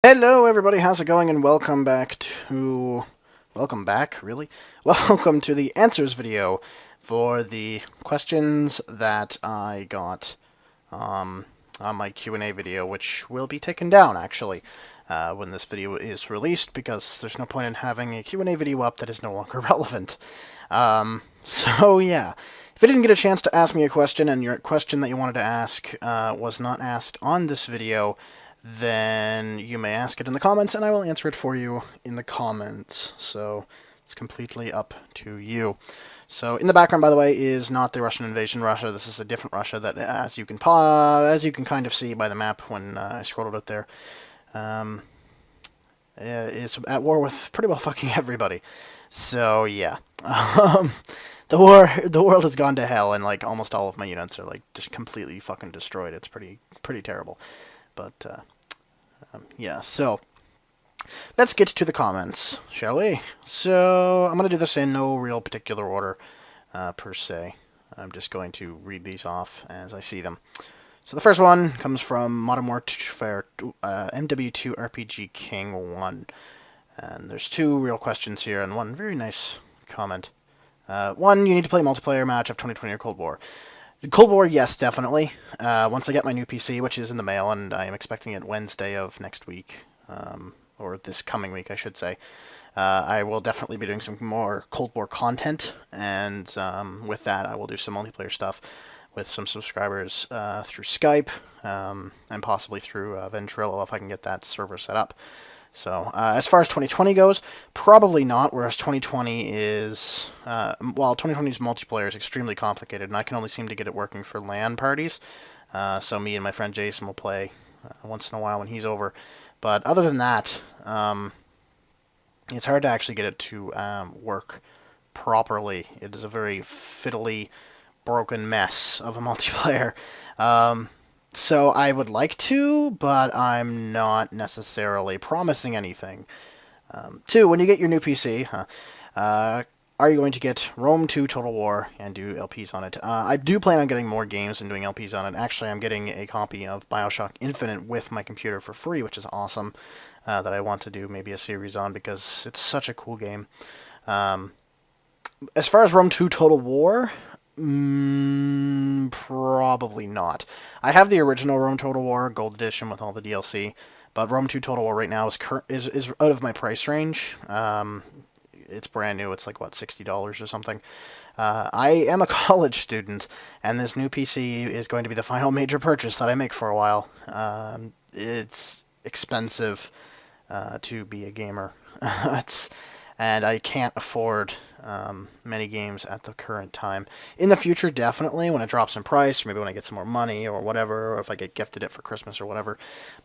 Hello everybody, how's it going, and welcome back to... Welcome back, really? Welcome to the answers video for the questions that I got on my Q&A video, which will be taken down, actually, when this video is released, because there's no point in having a Q&A video up that is no longer relevant. So yeah. If you didn't get a chance to ask me a question, and your question that you wanted to ask was not asked on this video, then you may ask it in the comments, and I will answer it for you in the comments. So it's completely up to you. So in the background, by the way, is not the Russian invasion Russia. This is a different Russia that, as you can kind of see by the map when I scrolled it there, is at war with pretty well fucking everybody. So yeah. The world has gone to hell, and like almost all of my units are like just completely fucking destroyed. It's pretty terrible. But yeah, so let's get to the comments, shall we? So I'm gonna do this in no real particular order, per se. I'm just going to read these off as I see them. So the first one comes from Modern Warfare MW2 RPG King 1. And there's two real questions here and one very nice comment. One, you need to play multiplayer match of 2020 or Cold War. Cold War, yes, definitely. Once I get my new PC, which is in the mail, and I am expecting it Wednesday of next week, or this coming week, I should say, I will definitely be doing some more Cold War content, and with that, I will do some multiplayer stuff with some subscribers through Skype, and possibly through Ventrilo if I can get that server set up. So, as far as 2020 goes, probably not, whereas 2020 is, well, 2020's multiplayer is extremely complicated, and I can only seem to get it working for LAN parties, so me and my friend Jason will play once in a while when he's over, but other than that, it's hard to actually get it to work properly. It is a very fiddly, broken mess of a multiplayer. So I would like to, but I'm not necessarily promising anything. Two, when you get your new PC, are you going to get Rome 2 Total War and do LPs on it? I do plan on getting more games and doing LPs on it. Actually, I'm getting a copy of Bioshock Infinite with my computer for free, which is awesome, that I want to do maybe a series on because it's such a cool game. As far as Rome 2 Total War... probably not. I have the original Rome Total War Gold Edition with all the DLC, but Rome 2 Total War right now is out of my price range. It's brand new. It's like, what, $60 or something. I am a college student, and this new PC is going to be the final major purchase that I make for a while. It's expensive to be a gamer. And I can't afford many games at the current time. In the future, definitely, when it drops in price, or maybe when I get some more money, or whatever, or if I get gifted it for Christmas or whatever,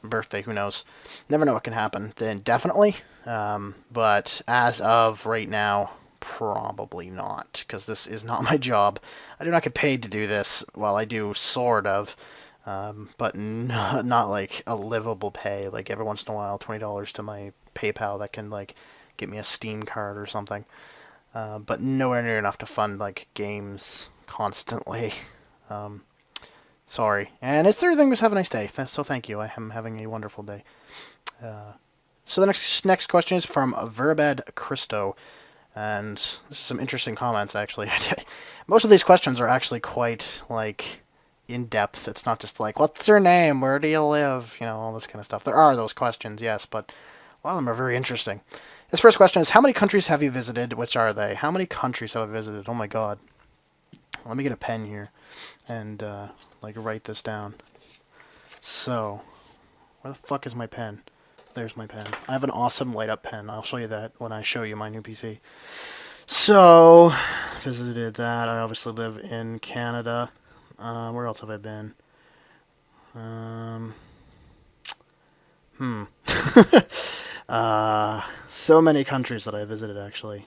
birthday, who knows. Never know what can happen. Then definitely, but as of right now, probably not, because this is not my job. I do not get paid to do this. Well, I do, sort of, but not like a livable pay. Like every once in a while, $20 to my PayPal that can, like, get me a Steam card or something, but nowhere near enough to fund like games constantly. Sorry. And it's the third thing was have a nice day. So thank you. I am having a wonderful day. So the next question is from Verbed Christo, and this is some interesting comments actually. Most of these questions are actually quite like in depth. It's not just like, what's your name, where do you live, you know, all this kind of stuff. There are those questions, yes, but a lot of them are very interesting. This first question is, how many countries have you visited? Which are they? How many countries have I visited? Oh my god. Let me get a pen here and like write this down. So, where the fuck is my pen? There's my pen. I have an awesome light up pen. I'll show you that when I show you my new PC. So, visited that. I obviously live in Canada. Where else have I been? So many countries that I visited, actually.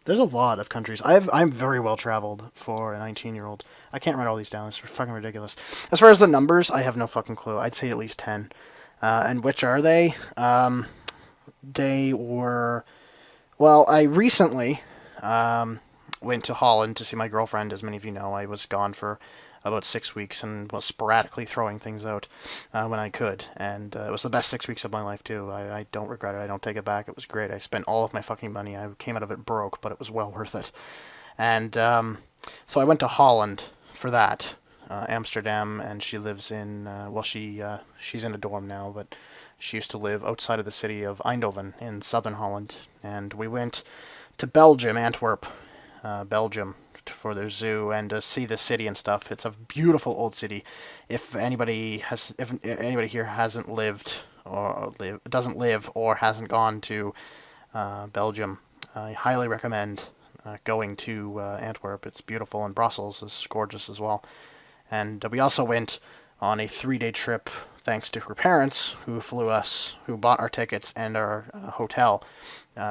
There's a lot of countries. I'm very well traveled for a 19-year-old. I can't write all these down. It's fucking ridiculous. As far as the numbers, I have no fucking clue. I'd say at least 10. And which are they? They were... Well, I recently went to Holland to see my girlfriend. As many of you know, I was gone for about 6 weeks and was sporadically throwing things out when I could. And it was the best 6 weeks of my life, too. I don't regret it. I don't take it back. It was great. I spent all of my fucking money. I came out of it broke, but it was well worth it. And so I went to Holland for that. Amsterdam, and she lives in she's in a dorm now, but she used to live outside of the city of Eindhoven in southern Holland. And we went to Belgium, Antwerp, Belgium, for their zoo and to see the city and stuff. It's a beautiful old city. If anybody here hasn't doesn't live or hasn't gone to Belgium, I highly recommend going to Antwerp. It's beautiful, and Brussels is gorgeous as well. And we also went on a 3-day trip thanks to her parents, who bought our tickets and our hotel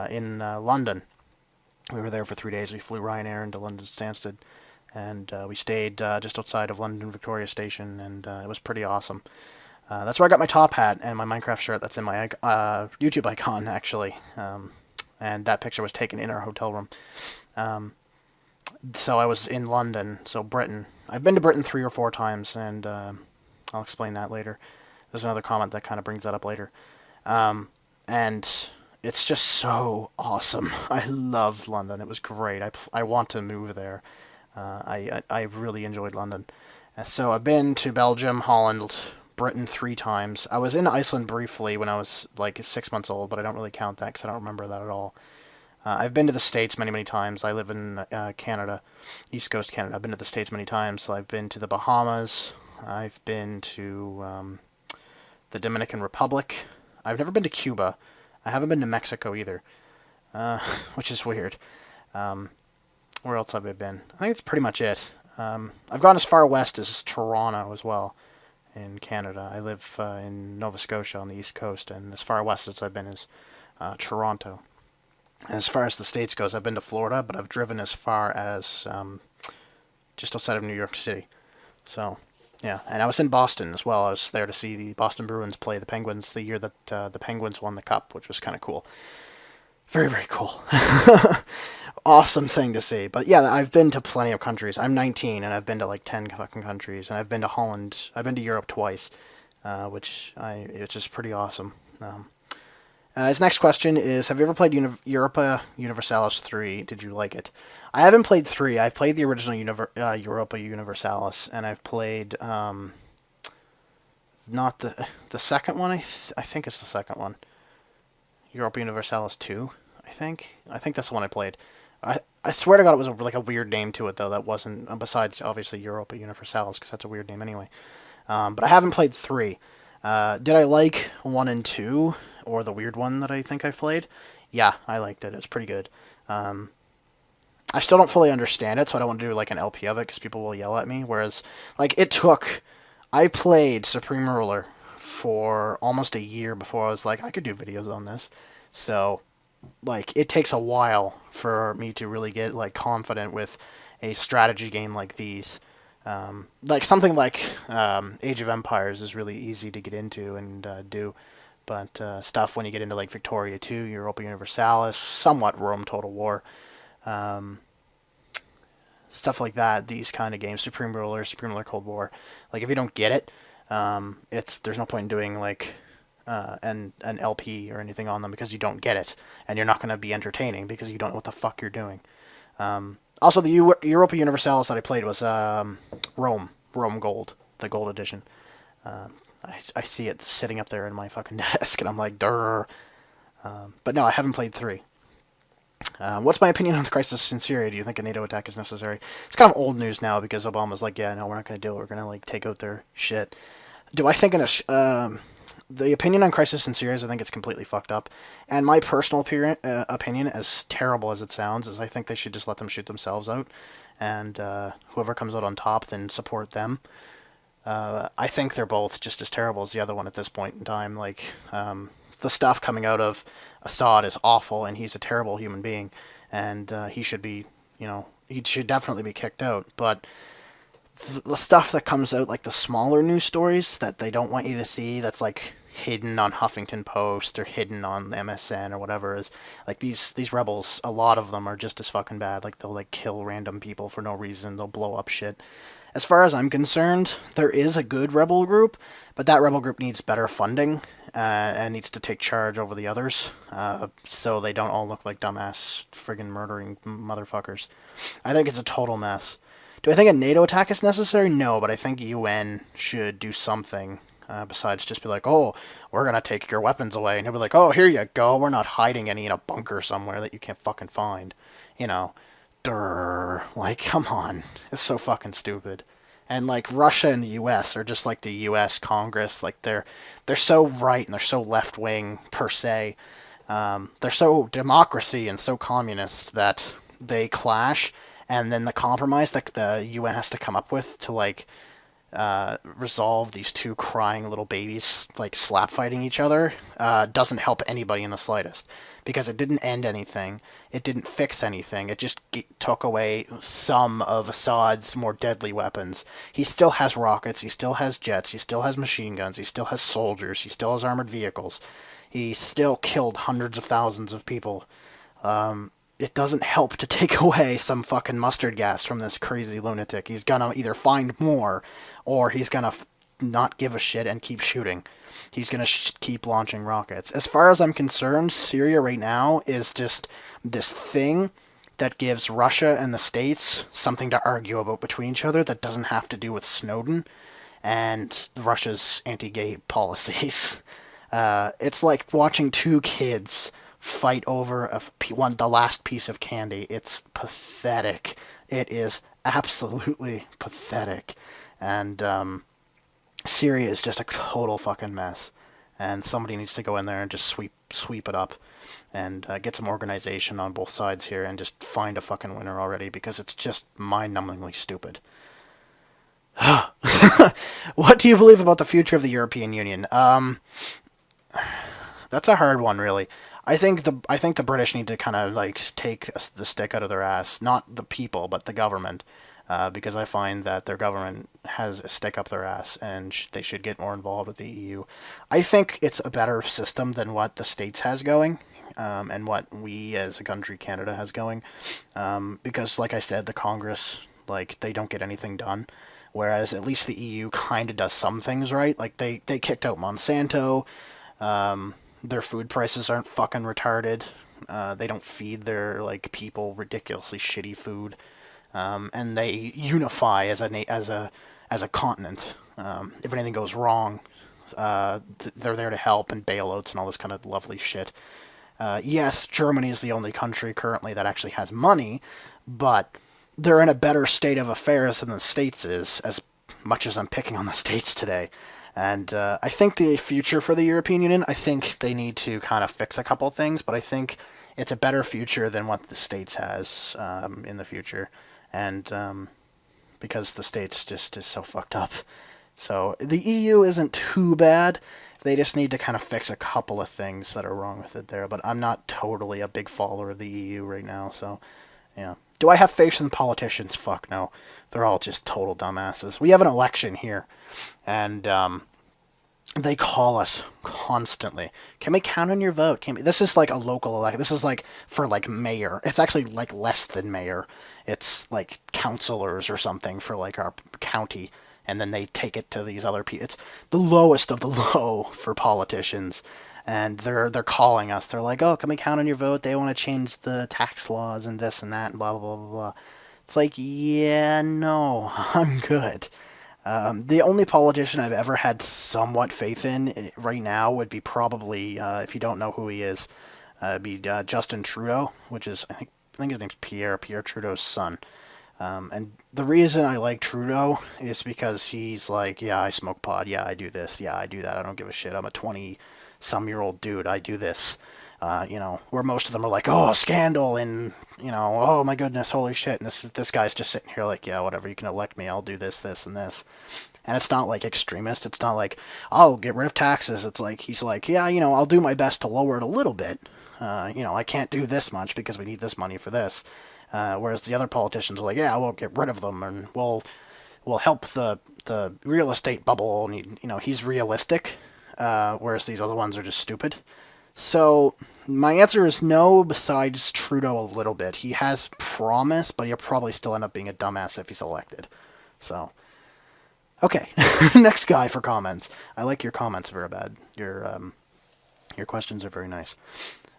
in London. We were there for 3 days. We flew Ryanair into London Stansted, and we stayed just outside of London Victoria Station, and it was pretty awesome. That's where I got my top hat and my Minecraft shirt. That's in my YouTube icon, actually. And that picture was taken in our hotel room. So I was in London, so Britain. I've been to Britain 3 or 4 times, and I'll explain that later. There's another comment that kind of brings that up later. And it's just so awesome. I loved London. It was great. I want to move there. I really enjoyed London. So I've been to Belgium, Holland, Britain 3 times. I was in Iceland briefly when I was like 6 months old, but I don't really count that because I don't remember that at all. I've been to the States many, many times. I live in Canada, East Coast Canada. I've been to the States many times. So I've been to the Bahamas. I've been to the Dominican Republic. I've never been to Cuba. I haven't been to Mexico either, which is weird. Where else have I been? I think that's pretty much it. I've gone as far west as Toronto as well in Canada. I live in Nova Scotia on the East Coast, and as far west as I've been is Toronto. And as far as the States goes, I've been to Florida, but I've driven as far as just outside of New York City. So, yeah. And I was in Boston as well. I was there to see the Boston Bruins play the Penguins the year that the Penguins won the Cup, which was kind of cool. Very, very cool. Awesome thing to see. But yeah, I've been to plenty of countries. I'm 19, and I've been to like 10 fucking countries. And I've been to Holland. I've been to Europe twice, it's just pretty awesome. His next question is, have you ever played Europa Universalis 3? Did you like it? I haven't played 3. I've played the original Europa Universalis, and I've played not the second one. I think it's the second one. Europa Universalis 2, I think. I think that's the one I played. I swear to God it was like a weird name to it, though. That wasn't, besides, obviously, Europa Universalis, because that's a weird name anyway. But I haven't played 3. Did I like 1 and 2, or the weird one that I think I've played? Yeah, I liked it. It's pretty good. I still don't fully understand it, so I don't want to do like an LP of it, because people will yell at me. Whereas, like, I played Supreme Ruler for almost a year before I was like, I could do videos on this. So, like, it takes a while for me to really get, like, confident with a strategy game like these. Like, something like Age of Empires is really easy to get into and do. But stuff when you get into, like, Victoria 2, Europa Universalis, somewhat Rome Total War, stuff like that, these kind of games, Supreme Ruler Cold War, like, if you don't get it, there's no point in doing, like, an LP or anything on them, because you don't get it, and you're not going to be entertaining because you don't know what the fuck you're doing. Also, the Europa Universalis that I played was Rome Gold, the Gold Edition. I see it sitting up there in my fucking desk, and I'm like, durr. But no, I haven't played 3. What's my opinion on the crisis in Syria? Do you think a NATO attack is necessary? It's kind of old news now, because Obama's like, yeah, no, we're not going to do it. We're going to, like, take out their shit. Do I think the opinion on crisis in Syria is I think it's completely fucked up. And my personal opinion, as terrible as it sounds, is I think they should just let them shoot themselves out. And whoever comes out on top, then support them. I think they're both just as terrible as the other one at this point in time. Like, the stuff coming out of Assad is awful, and he's a terrible human being, and he should be, he should definitely be kicked out. But the stuff that comes out, like the smaller news stories that they don't want you to see, that's like hidden on Huffington Post or hidden on MSN or whatever, is like these rebels, a lot of them are just as fucking bad. Like, they'll, like, kill random people for no reason, they'll blow up shit. As far as I'm concerned, there is a good rebel group, but that rebel group needs better funding and needs to take charge over the others, so they don't all look like dumbass friggin' murdering motherfuckers. I think it's a total mess. Do I think a NATO attack is necessary? No, but I think UN should do something besides just be like, oh, we're gonna take your weapons away, and he'll be like, oh, here you go. We're not hiding any in a bunker somewhere that you can't fucking find. You know, durr. Like, come on, it's so fucking stupid. And like Russia and the U.S. are just like the U.S. Congress. Like they're so right and they're so left wing per se. They're so democracy and so communist that they clash, and then the compromise that the UN has to come up with to like resolve these two crying little babies like slap fighting each other doesn't help anybody in the slightest, because it didn't end anything, it didn't fix anything, it just took away some of Assad's more deadly weapons. He still has rockets, he still has jets, he still has machine guns, he still has soldiers, he still has armored vehicles, he still killed hundreds of thousands of people. It doesn't help to take away some fucking mustard gas from this crazy lunatic. He's gonna either find more, or he's gonna not give a shit and keep shooting. He's gonna keep launching rockets. As far as I'm concerned, Syria right now is just this thing that gives Russia and the States something to argue about between each other that doesn't have to do with Snowden and Russia's anti-gay policies. It's like watching two kids fight over the last piece of candy. It's pathetic. It is absolutely pathetic. And Syria is just a total fucking mess. And somebody needs to go in there and just sweep it up and get some organization on both sides here and just find a fucking winner already, because it's just mind-numbingly stupid. What do you believe about the future of the European Union? That's a hard one, really. I think the British need to kind of like take the stick out of their ass, not the people, but the government, because I find that their government has a stick up their ass, and they should get more involved with the EU. I think it's a better system than what the States has going, and what we as a country, Canada, has going, because, like I said, the Congress, like, they don't get anything done. Whereas at least the EU kind of does some things right. Like, they kicked out Monsanto. Their food prices aren't fucking retarded. They don't feed their like people ridiculously shitty food, and they unify as a continent. If anything goes wrong, they're there to help, and bailouts and all this kind of lovely shit. Yes, Germany is the only country currently that actually has money, but they're in a better state of affairs than the States is, as much as I'm picking on the States today. And I think the future for the European Union, I think they need to kind of fix a couple things, but I think it's a better future than what the States has in the future. And because the States just is so fucked up. So the EU isn't too bad. They just need to kind of fix a couple of things that are wrong with it there. But I'm not totally a big follower of the EU right now, so yeah. Do I have faith in politicians? Fuck no. They're all just total dumbasses. We have an election here, and they call us constantly. Can we count on your vote? This is like a local election. This is like for like mayor. It's actually like less than mayor. It's like councilors or something for like our county, and then they take it to these other people. It's the lowest of the low for politicians. And they're calling us. They're like, oh, can we count on your vote? They want to change the tax laws and this and that and blah, blah, blah, blah. It's like, yeah, no, I'm good. The only politician I've ever had somewhat faith in right now would be probably, if you don't know who he is, be Justin Trudeau, which is, I think his name's Pierre Trudeau's son. And the reason I like Trudeau is because he's like, yeah, I smoke pot, yeah, I do this, yeah, I do that, I don't give a shit, I'm a 20-some-year-old dude, I do this. Where most of them are like, oh, scandal, and, oh my goodness, holy shit, and this guy's just sitting here like, yeah, whatever, you can elect me, I'll do this, this, and this. And it's not like extremist, it's not like, I'll get rid of taxes, it's like, he's like, yeah, I'll do my best to lower it a little bit. I can't do this much because we need this money for this. Whereas the other politicians are like, yeah, we'll get rid of them, and we'll help the real estate bubble, and, he's realistic, whereas these other ones are just stupid. So, my answer is no, besides Trudeau a little bit. He has promise, but he'll probably still end up being a dumbass if he's elected. So, Okay, next guy for comments. I like your comments very bad. Your questions are very nice.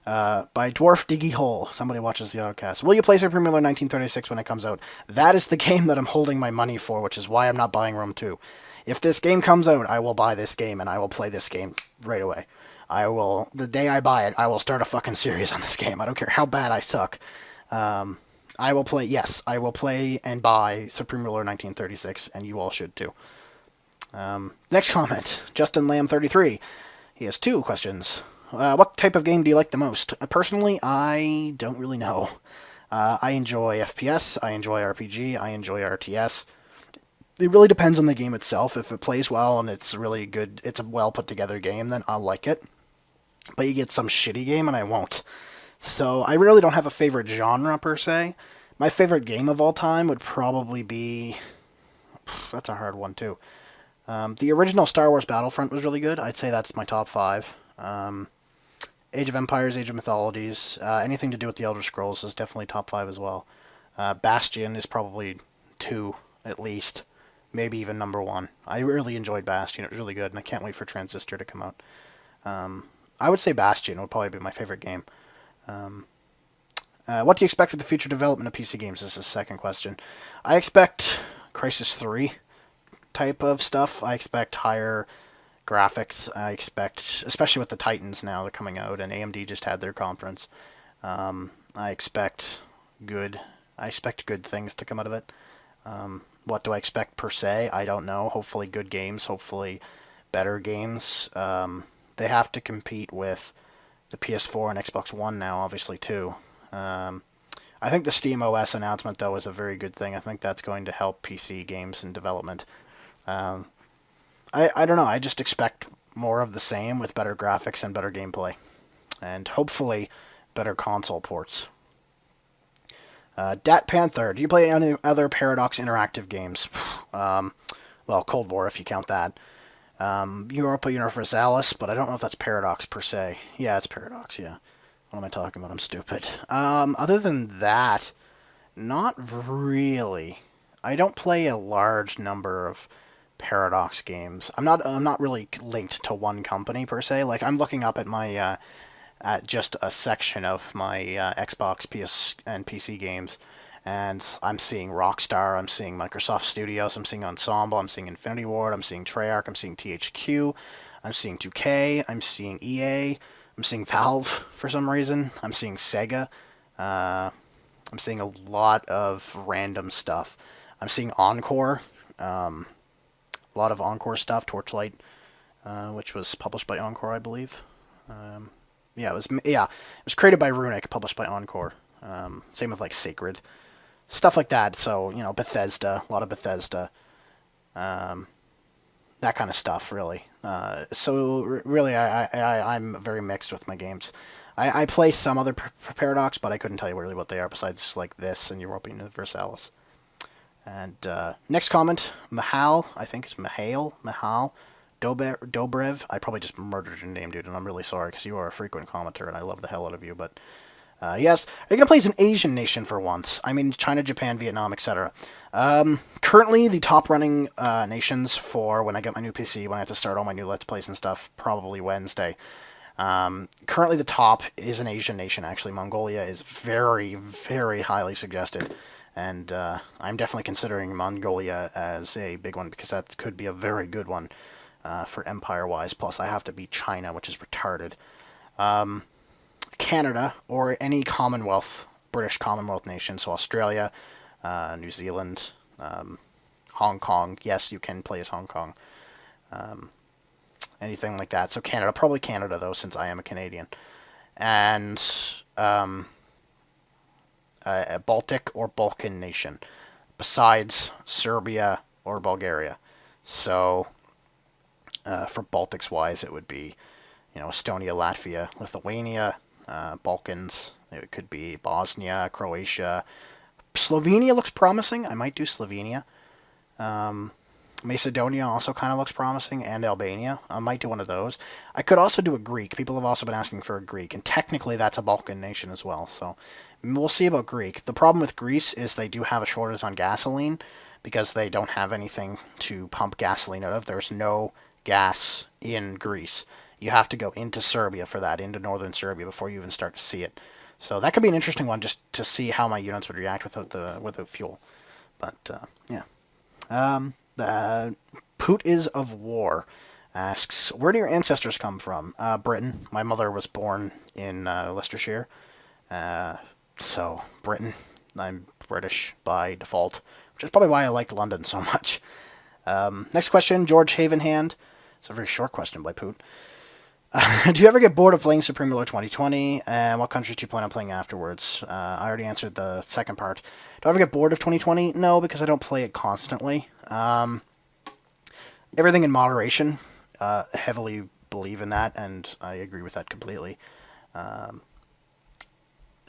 By Dwarf Diggy Hole. Somebody watches the podcast. Will you play Super Mario 1936 when it comes out? That is the game that I'm holding my money for, which is why I'm not buying Rome 2. If this game comes out, I will buy this game and I will play this game right away. I will, the day I buy it, I will start a fucking series on this game. I don't care how bad I suck. I will play, yes, I will play and buy Super Mario 1936, and you all should too. Next comment, Justin Lamb 33. He has two questions. What type of game do you like the most? Personally, I don't really know. I enjoy FPS, I enjoy RPG, I enjoy RTS. It really depends on the game itself. If it plays well and it's really good, it's a well put together game, then I'll like it. But you get some shitty game and I won't. So I really don't have a favorite genre per se. My favorite game of all time would probably be... That's a hard one too. The original Star Wars Battlefront was really good. I'd say that's my top 5. Age of Empires, Age of Mythologies, anything to do with the Elder Scrolls is definitely top 5 as well. Bastion is probably 2 at least, maybe even number 1. I really enjoyed Bastion. It was really good, and I can't wait for Transistor to come out. I would say Bastion would probably be my favorite game. What do you expect for the future development of PC games? This is the second question. I expect Crysis 3 type of stuff. I expect higher graphics. I expect, especially with the Titans now, they're coming out, and AMD just had their conference. I expect good things to come out of it. What do I expect per se? I don't know. Hopefully good games. Hopefully better games. They have to compete with the PS4 and Xbox One now, obviously, too. I think the Steam OS announcement, though, is a very good thing. I think that's going to help PC games in development. I don't know. I just expect more of the same with better graphics and better gameplay. And hopefully better console ports. Dat Panther, do you play any other Paradox interactive games? Well, Cold War, if you count that. Europa Universalis, but I don't know if that's Paradox per se. Yeah, it's Paradox, yeah. What am I talking about? I'm stupid. Other than that, not really. I don't play a large number of Paradox games. I'm not really linked to one company per se. Like, I'm looking up at my at just a section of my Xbox, PS, and PC games, and I'm seeing Rockstar, I'm seeing Microsoft Studios, I'm seeing Ensemble, I'm seeing Infinity Ward, I'm seeing Treyarch, I'm seeing THQ, I'm seeing 2K, I'm seeing EA, I'm seeing Valve for some reason, I'm seeing Sega, I'm seeing a lot of random stuff. I'm seeing Encore, a lot of Encore stuff, Torchlight, which was published by Encore, I believe. It was created by Runic, published by Encore. Same with like Sacred, stuff like that. So Bethesda, a lot of Bethesda, that kind of stuff, really. Really, I'm very mixed with my games. I play some other Paradox, but I couldn't tell you really what they are besides like this and Europa Universalis. And next comment, Mahal, I think it's Mahal. Dobrev, I probably just murdered your name, dude, and I'm really sorry because you are a frequent commenter and I love the hell out of you. But yes, are you gonna play as an Asian nation for once? I mean, China, Japan, Vietnam, etc. Currently, the top running nations for when I get my new PC, when I have to start all my new Let's Plays and stuff, probably Wednesday. Currently, the top is an Asian nation. Actually, Mongolia is very, very highly suggested. And I'm definitely considering Mongolia as a big one because that could be a very good one. For empire-wise, plus I have to beat China, which is retarded. Canada, or any Commonwealth, British Commonwealth nation, so Australia, New Zealand, Hong Kong. Yes, you can play as Hong Kong. Anything like that. So Canada, probably Canada, though, since I am a Canadian. And a Baltic or Balkan nation, besides Serbia or Bulgaria. So... for Baltics-wise, it would be, Estonia, Latvia, Lithuania, Balkans. It could be Bosnia, Croatia. Slovenia looks promising. I might do Slovenia. Macedonia also kind of looks promising, and Albania. I might do one of those. I could also do a Greek. People have also been asking for a Greek, and technically that's a Balkan nation as well. So we'll see about Greek. The problem with Greece is they do have a shortage on gasoline, because they don't have anything to pump gasoline out of. There's no gas in Greece. You have to go into Serbia for that, into northern Serbia, before you even start to see it. So that could be an interesting one, just to see how my units would react without fuel. But yeah, the Poot is of War asks, where do your ancestors come from? Britain. My mother was born in Leicestershire, so Britain. I'm British by default, which is probably why I liked London so much. Next question, George Havenhand. It's a very short question by Poot. Do you ever get bored of playing Supreme Ruler 2020? And what countries do you plan on playing afterwards? I already answered the second part. Do I ever get bored of 2020? No, because I don't play it constantly. Everything in moderation. Heavily believe in that, and I agree with that completely.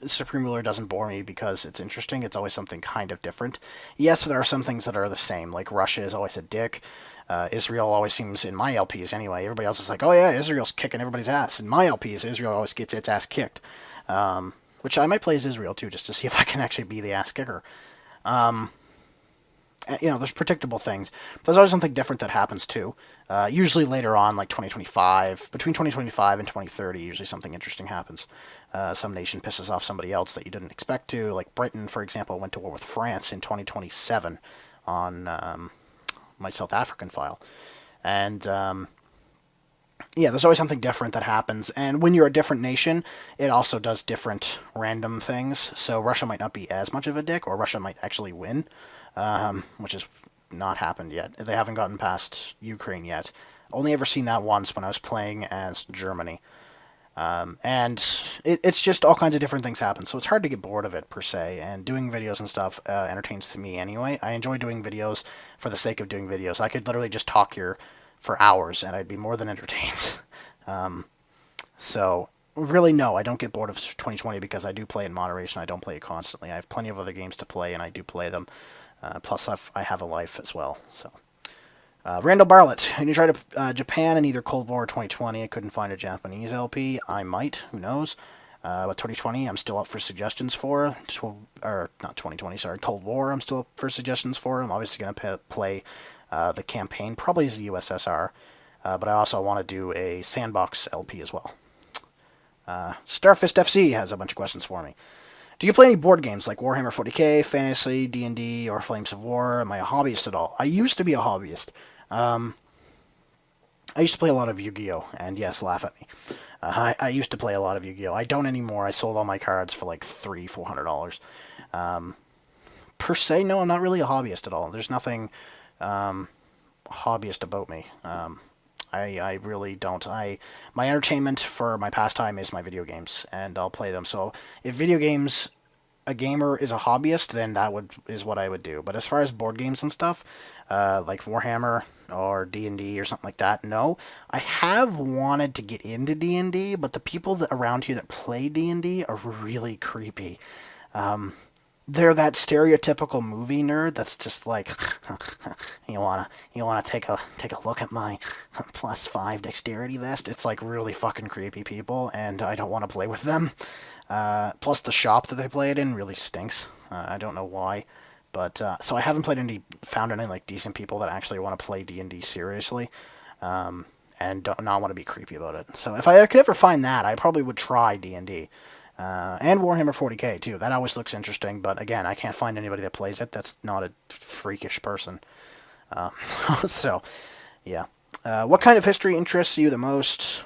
Supreme Ruler doesn't bore me because it's interesting. It's always something kind of different. Yes, there are some things that are the same, like Russia is always a dick. Israel always seems, in my LPs anyway, everybody else is like, oh yeah, Israel's kicking everybody's ass. In my LPs, Israel always gets its ass kicked. Which I might play as Israel too, just to see if I can actually be the ass kicker. There's predictable things. But there's always something different that happens too. Usually later on, like 2025, between 2025 and 2030, usually something interesting happens. Some nation pisses off somebody else that you didn't expect to. Like Britain, for example, went to war with France in 2027 on my South African file. And there's always something different that happens. And when you're a different nation, it also does different random things. So Russia might not be as much of a dick, or Russia might actually win, which has not happened yet. They haven't gotten past Ukraine yet. Only ever seen that once when I was playing as Germany. And it's just all kinds of different things happen, so it's hard to get bored of it, per se, and doing videos and stuff entertains to me anyway. I enjoy doing videos for the sake of doing videos. I could literally just talk here for hours, and I'd be more than entertained. So, really, no, I don't get bored of 2020 because I do play in moderation. I don't play it constantly. I have plenty of other games to play, and I do play them. Plus, I have a life as well, so... Randall Bartlett, and you tried Japan in either Cold War or 2020. I couldn't find a Japanese LP. I might, who knows. But 2020, I'm still up for suggestions for. Or, not 2020, sorry, Cold War, I'm still up for suggestions for. I'm obviously going to play the campaign, probably as the USSR. But I also want to do a Sandbox LP as well. Starfist FC has a bunch of questions for me. Do you play any board games like Warhammer 40k, Fantasy, D&D, or Flames of War? Am I a hobbyist at all? I used to be a hobbyist. I used to play a lot of Yu-Gi-Oh! And yes, laugh at me. I used to play a lot of Yu-Gi-Oh! I don't anymore. I sold all my cards for like $300-400. Per se, no, I'm not really a hobbyist at all. There's nothing hobbyist about me. I really don't. My entertainment for my pastime is my video games, and I'll play them. So if video games, a gamer is a hobbyist, then is what I would do. But as far as board games and stuff, like Warhammer or D&D or something like that, no. I have wanted to get into D&D, but the people around here that play D&D are really creepy. They're that stereotypical movie nerd that's just like, you wanna take a look at my +5 dexterity vest? It's like really fucking creepy people, and I don't want to play with them. Plus the shop that they play it in really stinks. I don't know why, but so I haven't found any like decent people that actually want to play D&D seriously, and don't not want to be creepy about it. So if I could ever find that, I probably would try D&D. And Warhammer 40k too. That always looks interesting, but again, I can't find anybody that plays it that's not a freakish person. So, yeah. What kind of history interests you the most?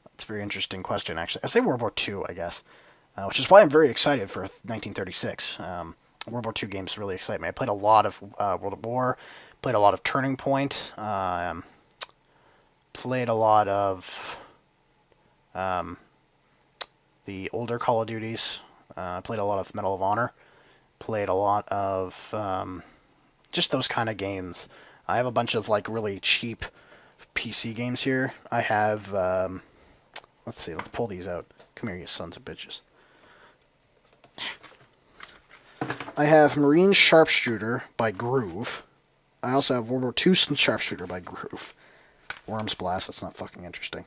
That's a very interesting question, actually. I say World War II, I guess, which is why I'm very excited for 1936. World War II games really excite me. I played a lot of World at War, played a lot of Turning Point, played a lot of the older Call of Duties, played a lot of Medal of Honor, played a lot of just those kind of games. I have a bunch of like really cheap PC games here. I have, let's see, let's pull these out. Come here, you sons of bitches. I have Marine Sharpshooter by Groove. I also have World War II Sharpshooter by Groove. Worms Blast, that's not fucking interesting.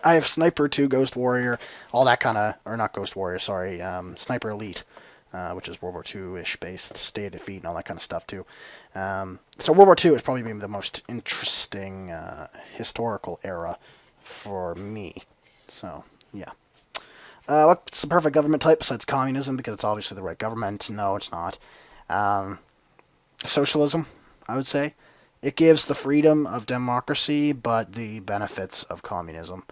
I have Sniper 2, Ghost Warrior, all that kind of, or not Ghost Warrior, sorry, Sniper Elite. which is World War II-ish based, Day of Defeat and all that kind of stuff too. So World War II is probably maybe the most interesting historical era for me. So, yeah. What's the perfect government type besides communism? Because it's obviously the right government. No, it's not. Socialism, I would say. It gives the freedom of democracy, but the benefits of communism.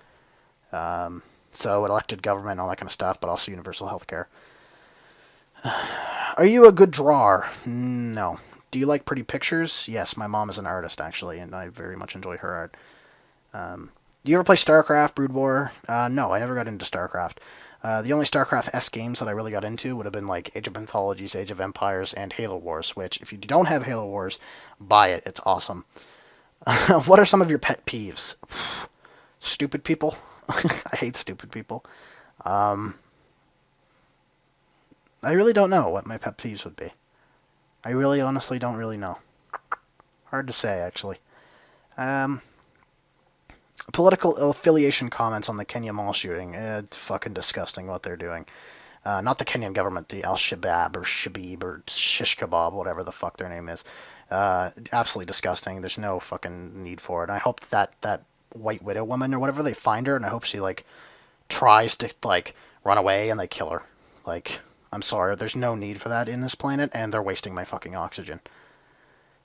So elected government, all that kind of stuff, but also universal health care. Are you a good drawer? No. Do you like pretty pictures? Yes, my mom is an artist, actually, and I very much enjoy her art. Do you ever play StarCraft, Brood War? No, I never got into StarCraft. The only StarCraft-esque games that I really got into would have been like Age of Mythologies, Age of Empires, and Halo Wars, which, if you don't have Halo Wars, buy it. It's awesome. What are some of your pet peeves? Stupid people. I hate stupid people. I really don't know what my pet peeves would be. I really honestly don't really know. Hard to say, actually. Political affiliation comments on the Kenya mall shooting. It's fucking disgusting what they're doing. Not the Kenyan government, the Al-Shabaab or Shabib or Shish Kebab, whatever the fuck their name is. Absolutely disgusting. There's no fucking need for it. And I hope that White Widow woman or whatever, they find her, and I hope she, like, tries to, like, run away and they kill her. Like, I'm sorry, there's no need for that in this planet, and they're wasting my fucking oxygen.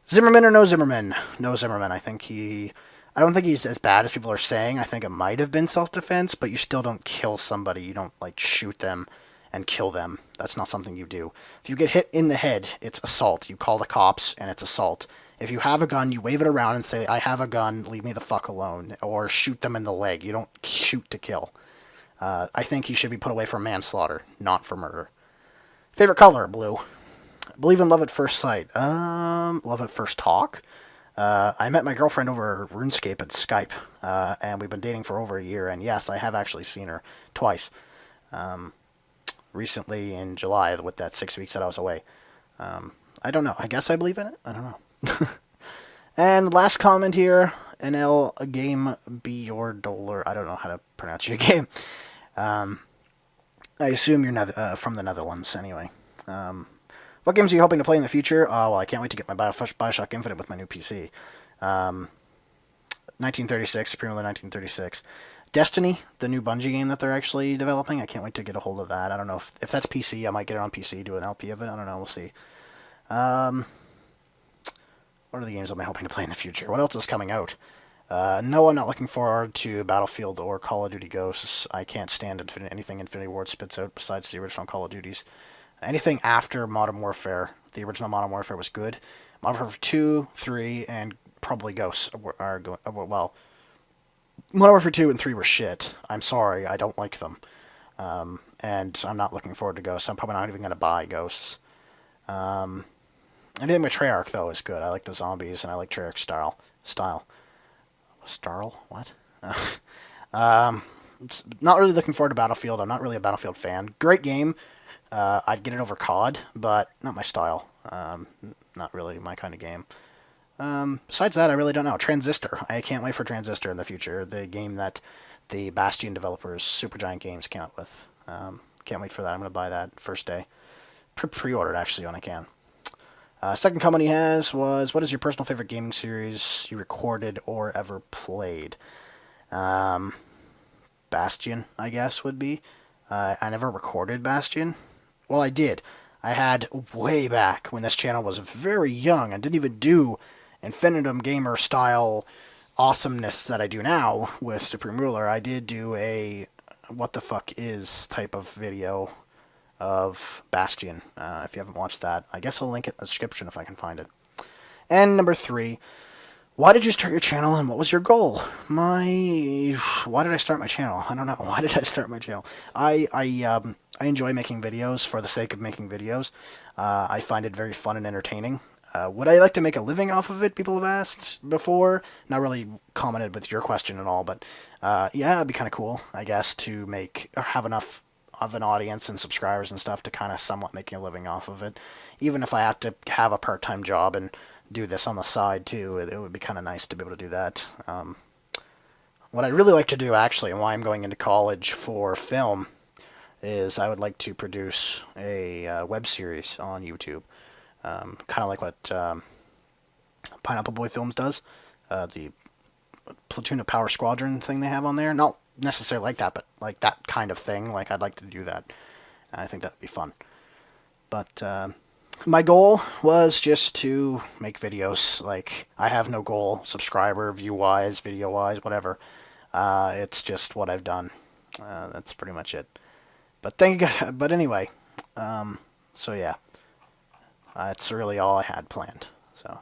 Zimmerman or no Zimmerman? No Zimmerman. I don't think he's as bad as people are saying. I think it might have been self-defense, but you still don't kill somebody. You don't, like, shoot them and kill them. That's not something you do. If you get hit in the head, it's assault. You call the cops, and it's assault. If you have a gun, you wave it around and say, I have a gun, leave me the fuck alone. Or shoot them in the leg. You don't shoot to kill. I think he should be put away for manslaughter, not for murder. Favorite color? Blue. Believe in love at first sight. Love at first talk? I met my girlfriend over RuneScape at Skype, and we've been dating for over a year, and yes, I have actually seen her twice. Recently in July, with that 6 weeks that I was away. I don't know. I guess I believe in it? I don't know. And last comment here, NL game be your dollar. I don't know how to pronounce your game. I assume you're from the Netherlands, anyway. What games are you hoping to play in the future? Oh, well, I can't wait to get my Bioshock Infinite with my new PC. 1936, Supreme 1936. Destiny, the new Bungie game that they're actually developing. I can't wait to get a hold of that. I don't know if that's PC. I might get it on PC, do an LP of it. I don't know. We'll see. What are the games am I hoping to play in the future? What else is coming out? No, I'm not looking forward to Battlefield or Call of Duty Ghosts. I can't stand anything Infinity Ward spits out besides the original Call of Duties. Anything after Modern Warfare. The original Modern Warfare was good. Modern Warfare 2, 3, and probably Ghosts are going... Well, Modern Warfare 2 and 3 were shit. I'm sorry, I don't like them. And I'm not looking forward to Ghosts. I'm probably not even going to buy Ghosts. Anything with Treyarch, though, is good. I like the zombies, and I like Treyarch's style. Starl? What? Not really looking forward to Battlefield. I'm not really a Battlefield fan. Great game. I'd get it over COD, but not my style. Not really my kind of game. Besides that, I really don't know. Transistor. I can't wait for Transistor in the future. The game that the Bastion developers, Supergiant Games, came out with. Can't wait for that. I'm going to buy that first day. Pre-ordered, actually, when I can. Second comment he has was, what is your personal favorite gaming series you recorded or ever played? Bastion, I guess, would be. I never recorded Bastion. Well, I did. I had way back when this channel was very young and didn't even do Infinitum Gamer style awesomeness that I do now with Supreme Ruler. I did do a what the fuck is type of video of Bastion. If you haven't watched that, I guess I'll link it in the description if I can find it. And number 3, why did you start your channel and what was your goal? Why did I start my channel? I don't know. Why did I start my channel? I enjoy making videos for the sake of making videos. I find it very fun and entertaining. Would I like to make a living off of it? People have asked before. Not really commented with your question at all, but yeah, it'd be kind of cool, I guess, to have enough of an audience and subscribers and stuff to kind of somewhat making a living off of it. Even if I had to have a part-time job and do this on the side too, it would be kind of nice to be able to do that. What I'd really like to do, actually, and why I'm going into college for film, is I would like to produce a web series on YouTube, kind of like what Pineapple Boy Films does, the Platoon of Power Squadron thing they have on there. Not necessarily like that, but like that kind of thing. Like I'd like to do that. I think that'd be fun. But my goal was just to make videos. Like I have no goal, subscriber, view wise, video wise, whatever. It's just what I've done. That's pretty much it. But thank you guys. But anyway, so yeah, that's really all I had planned. So.